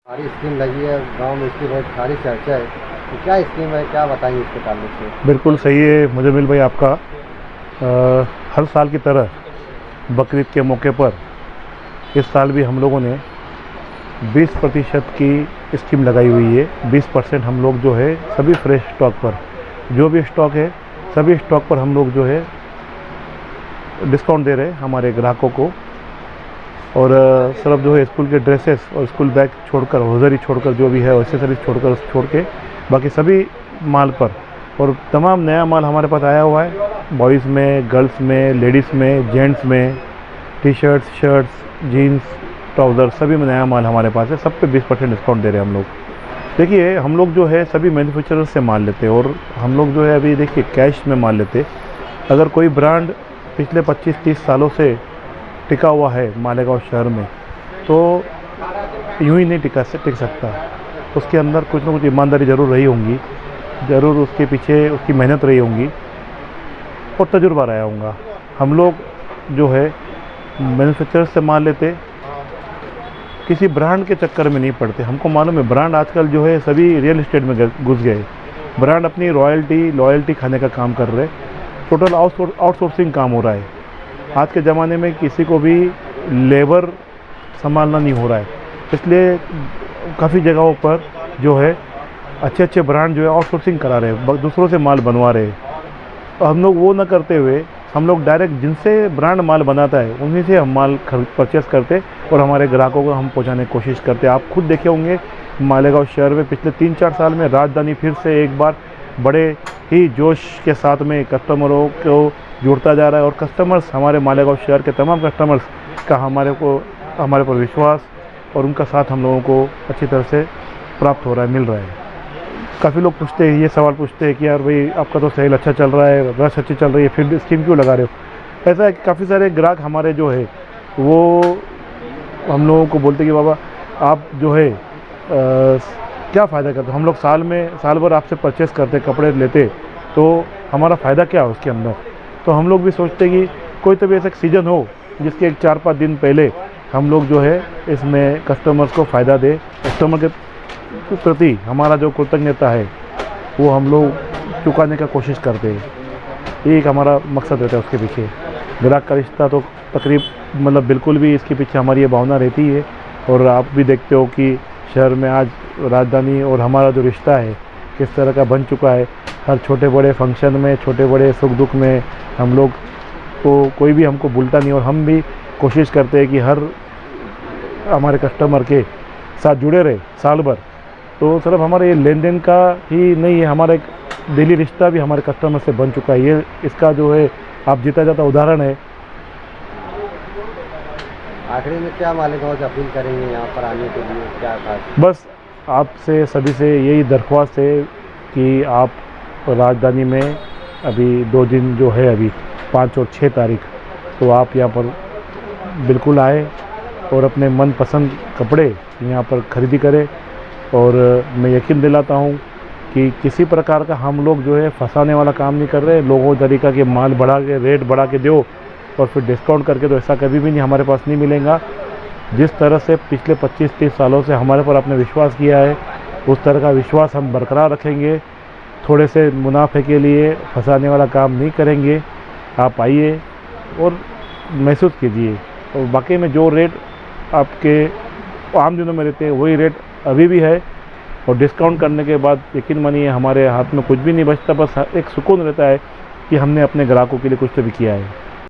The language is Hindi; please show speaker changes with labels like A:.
A: सारी स्कीम लगी है गांव में, इसकी बहुत सारी चर्चा है। तो क्या स्कीम है, क्या बताएंगे इसके ताल्लुक से?
B: बिल्कुल सही है मुजम्मिल भाई आपका। हर साल की तरह बकरीद के मौके पर इस साल भी हम लोगों ने 20% की स्कीम लगाई हुई है। 20% हम लोग जो है सभी फ्रेश स्टॉक पर, जो भी स्टॉक है सभी स्टॉक पर हम लोग जो है डिस्काउंट दे रहे हैं हमारे ग्राहकों को। और सिर्फ जो है स्कूल के ड्रेसेस और स्कूल बैग छोड़कर, हौजरी छोड़कर, जो भी है एक्सेसरीज छोड़ के बाकी सभी माल पर, और तमाम नया माल हमारे पास आया हुआ है। बॉयज़ में, गर्ल्स में, लेडीज़ में, जेंट्स में, T shirts, shirts, jeans, trouser, सभी में नया माल हमारे पास है। सब पे 20% डिस्काउंट दे रहे हैं हम लोग। देखिए हम लोग जो है सभी मैन्युफैक्चरर्स से माल लेते हैं, और हम लोग जो है अभी देखिए कैश में माल लेते। अगर कोई ब्रांड पिछले 25-30 सालों से टिका हुआ है मालेगांव शहर में, तो यूँ ही नहीं टिक सकता। उसके अंदर कुछ ना कुछ ईमानदारी ज़रूर रही होंगी, ज़रूर उसके पीछे उसकी मेहनत रही होंगी और तजुर्बा रहा होगा। हम लोग जो है मैन्युफैक्चरर से माल लेते, किसी ब्रांड के चक्कर में नहीं पड़ते। हमको मालूम है ब्रांड आजकल जो है सभी रियल एस्टेट में घुस गए। ब्रांड अपनी लॉयल्टी खाने का काम कर रहे, टोटल आउटसोर्सिंग काम हो रहा है। आज के ज़माने में किसी को भी लेबर संभालना नहीं हो रहा है, इसलिए काफ़ी जगहों पर जो है अच्छे ब्रांड जो है आउटसोर्सिंग करा रहे हैं, दूसरों से माल बनवा रहे हैं। तो हम लोग वो न करते हुए हम लोग डायरेक्ट जिनसे ब्रांड माल बनाता है उन्हीं से हम माल परचेस करते और हमारे ग्राहकों को हम पहुंचाने की कोशिश करते। आप खुद देखे होंगे मालेगांव शहर में पिछले 3-4 साल में राजधानी फिर से एक बार बड़े ही जोश के साथ में कस्टमरों को जुड़ता जा रहा है, और कस्टमर्स, हमारे मालेगांव शहर के तमाम कस्टमर्स का हमारे पर विश्वास और उनका साथ हम लोगों को अच्छी तरह से प्राप्त हो रहा है, मिल रहा है। काफ़ी लोग पूछते हैं, ये सवाल पूछते हैं कि यार भाई आपका तो सेल अच्छा चल रहा है, रश अच्छी चल रही है, फिर स्कीम क्यों लगा रहे हो? ऐसा है कि काफ़ी सारे ग्राहक हमारे जो है वो हम लोगों को बोलते हैं कि बाबा आप जो है क्या फ़ायदा करते हो? हम लोग साल भर आपसे परचेस करते, कपड़े लेते, तो हमारा फ़ायदा क्या है उसके अंदर? तो हम लोग भी सोचते हैं कि कोई तो भी ऐसा सीज़न हो जिसके 4-5 दिन पहले हम लोग जो है इसमें कस्टमर्स को फ़ायदा दे। कस्टमर के प्रति हमारा जो कृतज्ञता है वो हम लोग चुकाने का कोशिश करते हैं। ये एक हमारा मकसद रहता है उसके पीछे। ग्राहक का रिश्ता तो मतलब बिल्कुल भी इसके पीछे हमारी ये भावना रहती है। और आप भी देखते हो कि शहर में आज राजधानी और हमारा जो रिश्ता है किस तरह का बन चुका है। हर छोटे बड़े फंक्शन में, छोटे बड़े सुख दुख में हम लोग को कोई भी हमको भूलता नहीं, और हम भी कोशिश करते हैं कि हर हमारे कस्टमर के साथ जुड़े रहे साल भर। तो सिर्फ हमारे ये लेन देन का ही नहीं है, हमारा एक डेली रिश्ता भी हमारे कस्टमर से बन चुका है। ये इसका जो है आप जीता जाता उदाहरण है।
A: आखिरी में क्या मालेगांव से अपील करेंगे यहाँ पर आने के लिए, क्या खास?
B: बस आपसे सभी से यही दरख्वास्त है कि आप राजधानी में अभी 2 दिन जो है, अभी 5 और 6 तारीख, तो आप यहाँ पर बिल्कुल आए और अपने मनपसंद कपड़े यहाँ पर खरीदी करें। और मैं यकीन दिलाता हूँ कि किसी प्रकार का हम लोग जो है फंसाने वाला काम नहीं कर रहे। लोगों तरीका के माल बढ़ा के, रेट बढ़ा के दो और फिर डिस्काउंट करके, तो ऐसा कभी भी नहीं हमारे पास नहीं मिलेगा। जिस तरह से पिछले 25-30 सालों से हमारे पर आपने विश्वास किया है, उस तरह का विश्वास हम बरकरार रखेंगे। थोड़े से मुनाफे के लिए फंसाने वाला काम नहीं करेंगे। आप आइए और महसूस कीजिए। और बाकी में जो रेट आपके आम दिनों में रहते हैं वही रेट अभी भी है, और डिस्काउंट करने के बाद यकीन मानिए हमारे हाथ में कुछ भी नहीं बचता, बस एक सुकून रहता है कि हमने अपने ग्राहकों के लिए कुछ तो भी किया है।